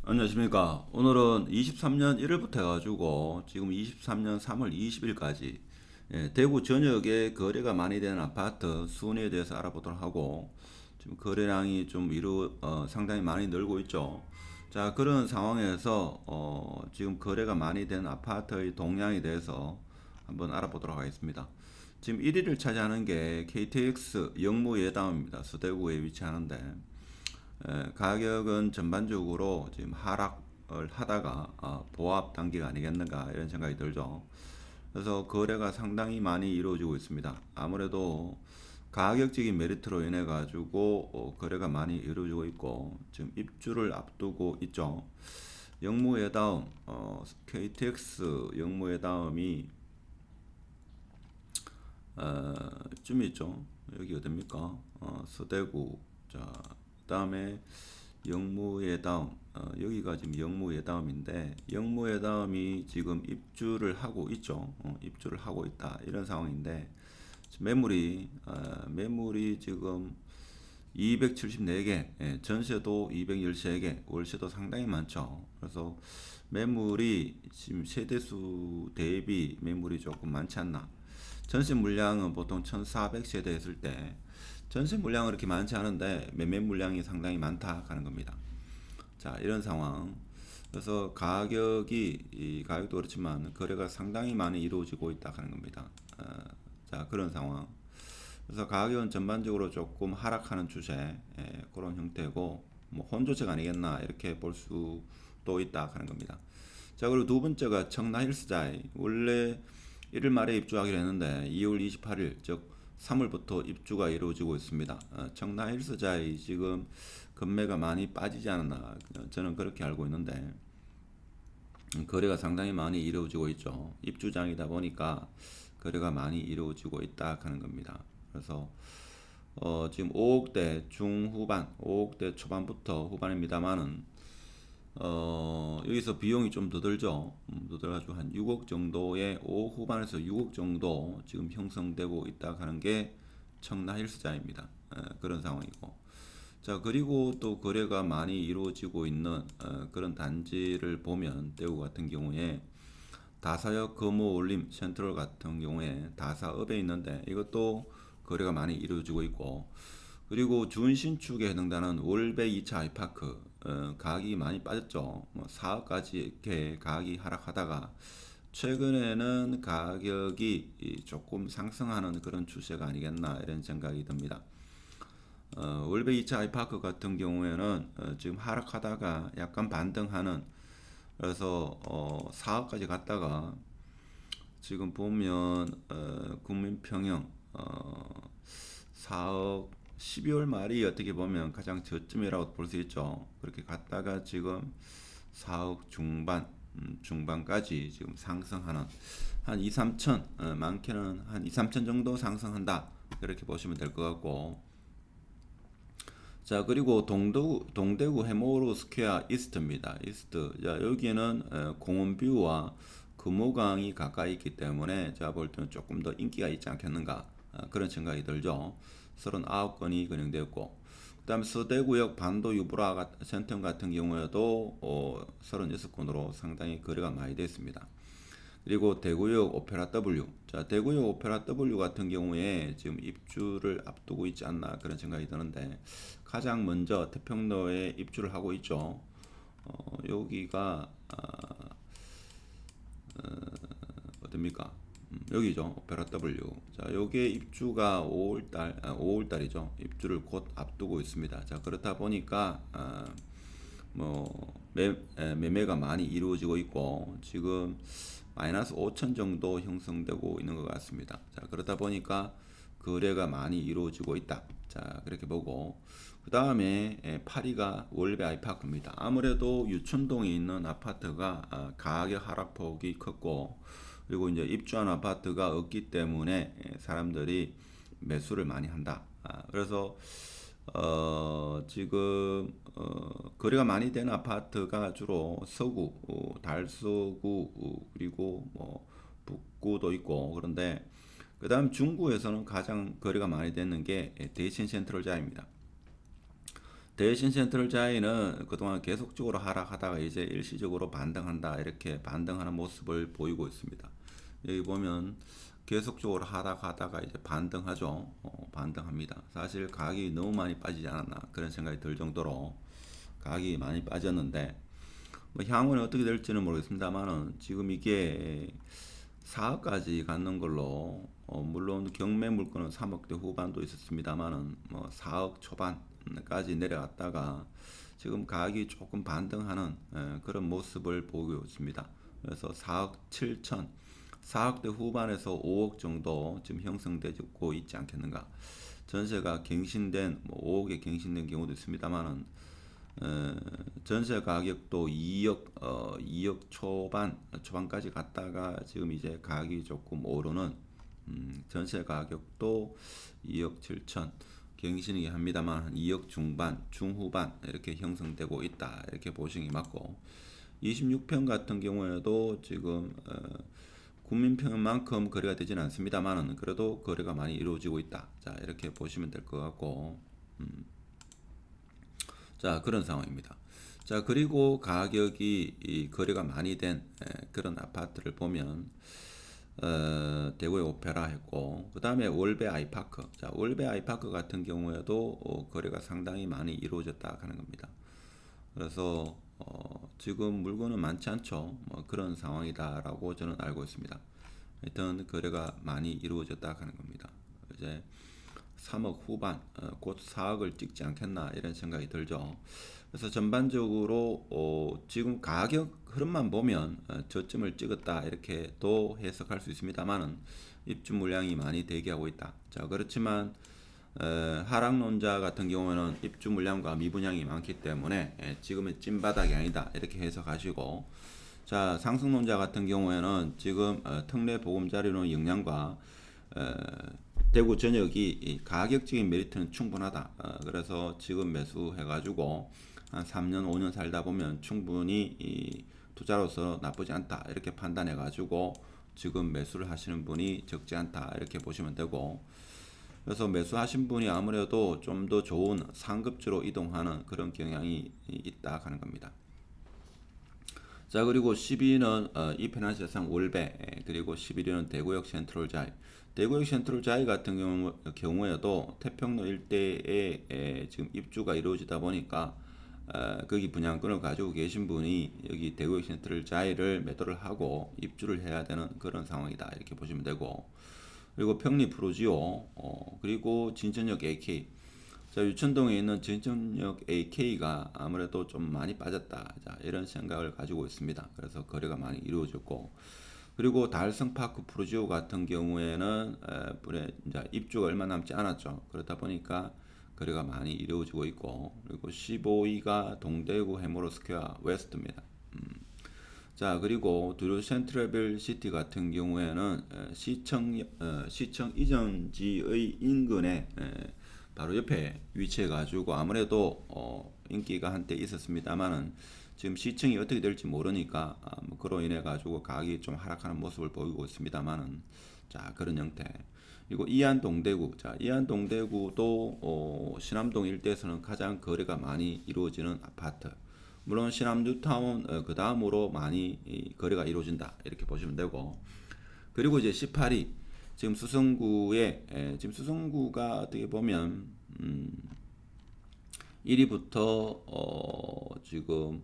안녕하십니까. 오늘은 23년 1월부터 해가지고 지금 23년 3월 20일까지 대구 전역에 거래가 많이 되는 아파트 순위에 대해서 알아보도록 하고, 지금 거래량이 좀 상당히 많이 늘고 있죠. 자, 그런 상황에서 지금 거래가 많이 되는 아파트의 동향에 대해서 한번 알아보도록 하겠습니다. 지금 1위를 차지하는 게 KTX 영무예담입니다. 서대구에 위치하는데, 가격은 전반적으로 지금 하락을 하다가 보합 단계가 아니겠는가 이런 생각이 들죠. 그래서 거래가 상당히 많이 이루어지고 있습니다. 아무래도 가격적인 메리트로 인해 가지고 거래가 많이 이루어지고 있고, 지금 입주를 앞두고 있죠. 영무예다음, KTX 영무예다음이 쯤 있죠. 여기 어딥니까? 서대구. 자, 그다음에 영무예다음, 여기가 지금 영무예다음인데, 영무예다음이 지금 입주를 하고 있죠. 입주를 하고 있다 이런 상황인데, 매물이 지금 274개, 전세도 213개, 월세도 상당히 많죠. 그래서 매물이 지금 세대수 대비 매물이 조금 많지 않나. 전세 물량은 보통 1400세대 했을 때 전세 물량은 그렇게 많지 않은데 매매 물량이 상당히 많다 하는 겁니다. 자, 이런 상황. 그래서 이 가격도 그렇지만 거래가 상당히 많이 이루어지고 있다 하는 겁니다. 자, 그런 상황. 그래서 가격은 전반적으로 조금 하락하는 추세, 그런 형태고, 뭐 혼조세가 아니겠나 이렇게 볼 수도 있다 하는 겁니다. 자, 그리고 두 번째가 청라힐스자이. 원래 1월 말에 입주하기로 했는데 2월 28일, 즉 3월부터 입주가 이루어지고 있습니다. 청라힐스자이 지금 금매가 많이 빠지지 않았나, 저는 그렇게 알고 있는데, 거래가 상당히 많이 이루어지고 있죠. 입주장이다 보니까 거래가 많이 이루어지고 있다 하는 겁니다. 그래서 지금 5억대 중후반, 5억대 초반부터 후반입니다만은, 여기서 비용이 좀 더 들죠. 더 들어가지고 한 6억 정도의 5억 후반에서 6억 정도 지금 형성되고 있다 하는 게 청라 헬스장입니다. 그런 상황이고. 자, 그리고 또 거래가 많이 이루어지고 있는 그런 단지를 보면, 대구 같은 경우에 다사역 금호올림 센트럴 같은 경우에 다사읍에 있는데, 이것도 거래가 많이 이루어지고 있고, 그리고 준신축에 해당되는 월배 2차 아이파크, 가격이 많이 빠졌죠. 뭐 4억까지 이렇게 가격이 하락하다가 최근에는 가격이 조금 상승하는 그런 추세가 아니겠나 이런 생각이 듭니다. 월베 2차 아이파크 같은 경우에는 지금 하락하다가 약간 반등하는, 그래서 4억까지 갔다가 지금 보면 국민평형 4억, 12월 말이 어떻게 보면 가장 저점이라고 볼 수 있죠. 그렇게 갔다가 지금 4억 중반, 중반까지 지금 상승하는, 한 2, 3천, 많게는 한 2, 3천 정도 상승한다. 그렇게 보시면 될 것 같고. 자, 그리고 동대구 해모로 스퀘어 이스트입니다. 이스트. 자, 여기는 공원뷰와 금호강이 가까이 있기 때문에 제가 볼 때는 조금 더 인기가 있지 않겠는가, 그런 생각이 들죠. 39건이 건영되었고, 그 다음에 서대구역 반도 유브라 센텀 같은 경우에도 36건으로 상당히 거래가 많이 됐습니다. 그리고 대구역 오페라 W. 자, 대구역 오페라 W 같은 경우에 지금 입주를 앞두고 있지 않나 그런 생각이 드는데, 가장 먼저 태평로에 입주를 하고 있죠. 여기가 어딥니까? 여기죠. 오페라 W. 자, 요게 입주가 5월달이죠. 입주를 곧 앞두고 있습니다. 자, 그렇다 보니까 매매가 많이 이루어지고 있고, 지금 마이너스 5천 정도 형성되고 있는 것 같습니다. 자, 그러다 보니까 거래가 많이 이루어지고 있다. 자, 그렇게 보고, 그 다음에 8위가 월배 아이파크입니다. 아무래도 유천동에 있는 아파트가 가격 하락폭이 컸고, 그리고 이제 입주한 아파트가 없기 때문에 사람들이 매수를 많이 한다. 그래서 지금 거래가 많이 되는 아파트가 주로 서구, 달서구, 그리고 뭐 북구도 있고, 그런데 그다음 중구에서는 가장 거래가 많이 되는 게 대신 센트럴자입니다. 대신 센트럴 자이는 그동안 계속적으로 하락하다가 이제 일시적으로 반등한다 이렇게 반등하는 모습을 보이고 있습니다. 여기 보면 계속적으로 하락하다가 이제 반등하죠. 반등합니다. 사실 가격이 너무 많이 빠지지 않았나 그런 생각이 들 정도로 가격이 많이 빠졌는데 뭐 향후는 어떻게 될지는 모르겠습니다만은 지금 이게 4억까지 갖는 걸로 물론 경매 물건은 3억대 후반도 있었습니다만은 뭐 4억 초반까지 내려갔다가 지금 가격이 조금 반등하는 그런 모습을 보고 있습니다. 그래서 4억 7천 4억대 후반에서 5억 정도 지금 형성되고 있지 않겠는가. 전세가 갱신된 뭐 5억에 갱신된 경우도 있습니다만은 전세 가격도 2억 초반까지 갔다가 지금 이제 가격이 조금 오르는 전세 가격도 2억 7천 갱신이긴 합니다만 한 2억 중반 중후반 이렇게 형성되고 있다 이렇게 보시기 맞고 26평 같은 경우에도 지금 국민평만큼 거래가 되지는 않습니다만은 그래도 거래가 많이 이루어지고 있다. 자 이렇게 보시면 될 것 같고 자 그런 상황입니다. 자 그리고 가격이 이 거래가 많이 된 그런 아파트를 보면 대구의 오페라 했고 그 다음에 월배 아이파크 자 월배 아이파크 같은 경우에도 거래가 상당히 많이 이루어졌다 하는 겁니다. 그래서 지금 물건은 많지 않죠. 뭐 그런 상황이다라고 저는 알고 있습니다. 하여튼 거래가 많이 이루어졌다 하는 겁니다. 이제 3억 후반, 곧 4억을 찍지 않겠나 이런 생각이 들죠. 그래서 전반적으로 지금 가격 흐름만 보면 저점을 찍었다 이렇게 또 해석할 수 있습니다만은 입주 물량이 많이 대기하고 있다. 자 그렇지만 하락론자 같은 경우에는 입주 물량과 미분양이 많기 때문에 지금의 찐바닥이 아니다 이렇게 해석하시고 자 상승론자 같은 경우에는 지금 특례 보금자리론 역량과 대구 전역이 가격적인 메리트는 충분하다. 그래서 지금 매수해가지고 한 3년 5년 살다 보면 충분히 투자로서 나쁘지 않다 이렇게 판단해가지고 지금 매수를 하시는 분이 적지 않다 이렇게 보시면 되고 그래서 매수하신 분이 아무래도 좀 더 좋은 상급지로 이동하는 그런 경향이 있다 하는 겁니다. 자 그리고 12위는 이편한 세상 월배 그리고 11위는 대구역 센트럴 자이 대구역 센트럴 자이 같은 경우에도 태평로 일대에 지금 입주가 이루어지다 보니까 거기 분양권을 가지고 계신 분이 여기 대구역 센트럴 자이를 매도를 하고 입주를 해야 되는 그런 상황이다 이렇게 보시면 되고 그리고 평리 프로지오 그리고 진천역 AK 자 유천동에 있는 진천역 AK가 아무래도 좀 많이 빠졌다 자 이런 생각을 가지고 있습니다. 그래서 거래가 많이 이루어졌고 그리고 달성파크 프로지오 같은 경우에는 이제 입주가 얼마 남지 않았죠. 그렇다 보니까 거래가 많이 이루어지고 있고 그리고 15위가 동대구 해머로 스퀘어 웨스트입니다. 자 그리고 두류 센트럴빌 시티 같은 경우에는 시청 이전지의 인근에 바로 옆에 위치해 가지고 아무래도 인기가 한때 있었습니다만은 지금 시청이 어떻게 될지 모르니까 뭐 그로 인해 가지고 가격이 좀 하락하는 모습을 보이고 있습니다만은 자 그런 형태 그리고 이안 동대구 자 이안 동대구도 신암동 일대에서는 가장 거래가 많이 이루어지는 아파트 물론 신암 뉴타운 그 다음으로 많이 거래가 이루어진다 이렇게 보시면 되고 그리고 이제 18위 지금 수성구에 지금 수성구가 어떻게 보면 1위부터 지금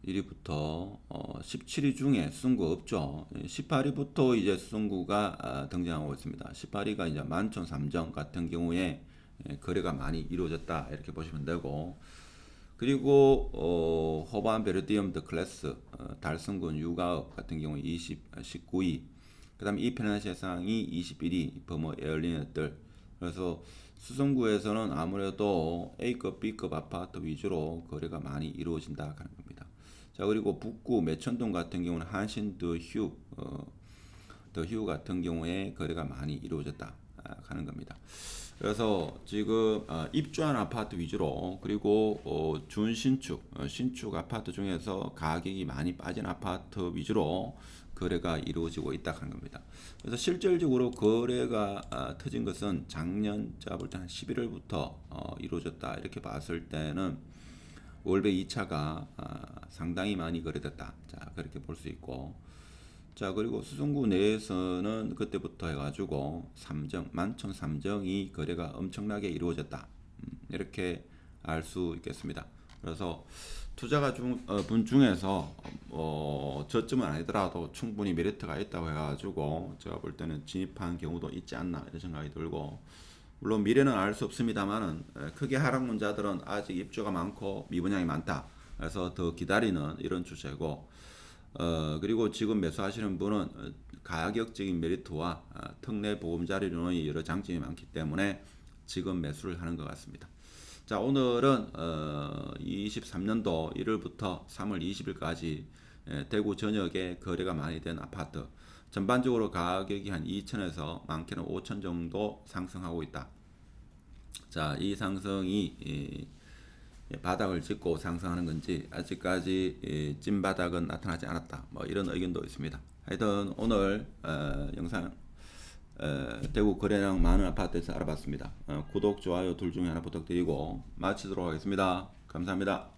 1위부터 17위 중에 수성구 없죠. 18위부터 이제 수성구가 등장하고 있습니다. 18위가 이제 만촌 3정 같은 경우에 거래가 많이 이루어졌다 이렇게 보시면 되고 그리고 호반 베르디움 더 클래스 달성군 유가업 같은 경우 19위 그 다음에 이편한 세상이 21위 버머 에어리너들 그래서 수성구에서는 아무래도 A급 B급 아파트 위주로 거래가 많이 이루어진다 하는 겁니다. 자 그리고 북구 매천동 같은 경우는 한신 더 휴 같은 경우에 거래가 많이 이루어졌다 하는 겁니다. 그래서 지금 입주한 아파트 위주로 그리고 준신축, 신축 아파트 중에서 가격이 많이 빠진 아파트 위주로 거래가 이루어지고 있다 하는 겁니다. 그래서 실질적으로 거래가 터진 것은 작년 제가 볼 때 한 11월부터 이루어졌다 이렇게 봤을 때는 월배 2차가 상당히 많이 거래됐다. 자, 그렇게 볼 수 있고, 자, 그리고 수성구 내에서는 그때부터 해가지고 3정, 만천 3정이 거래가 엄청나게 이루어졌다. 이렇게 알 수 있겠습니다. 그래서 투자가 분 중에서 저점은 아니더라도 충분히 메리트가 있다고 해가지고 제가 볼 때는 진입한 경우도 있지 않나 이런 생각이 들고, 물론 미래는 알 수 없습니다만은 크게 하락문자들은 아직 입주가 많고 미분양이 많다. 그래서 더 기다리는 이런 추세고, 그리고 지금 매수하시는 분은 가격적인 메리트와 특례 보금자리론의 여러 장점이 많기 때문에 지금 매수를 하는 것 같습니다. 자, 오늘은 23년도 1월부터 3월 20일까지 대구 전역에 거래가 많이 된 아파트 전반적으로 가격이 한 2천에서 많게는 5천 정도 상승하고 있다. 자, 이 상승이 바닥을 짚고 상승하는 건지 아직까지 찐 바닥은 나타나지 않았다. 뭐 이런 의견도 있습니다. 하여튼 오늘 영상 대구 거래량 많은 아파트에서 알아봤습니다. 구독, 좋아요 둘 중에 하나 부탁드리고 마치도록 하겠습니다. 감사합니다.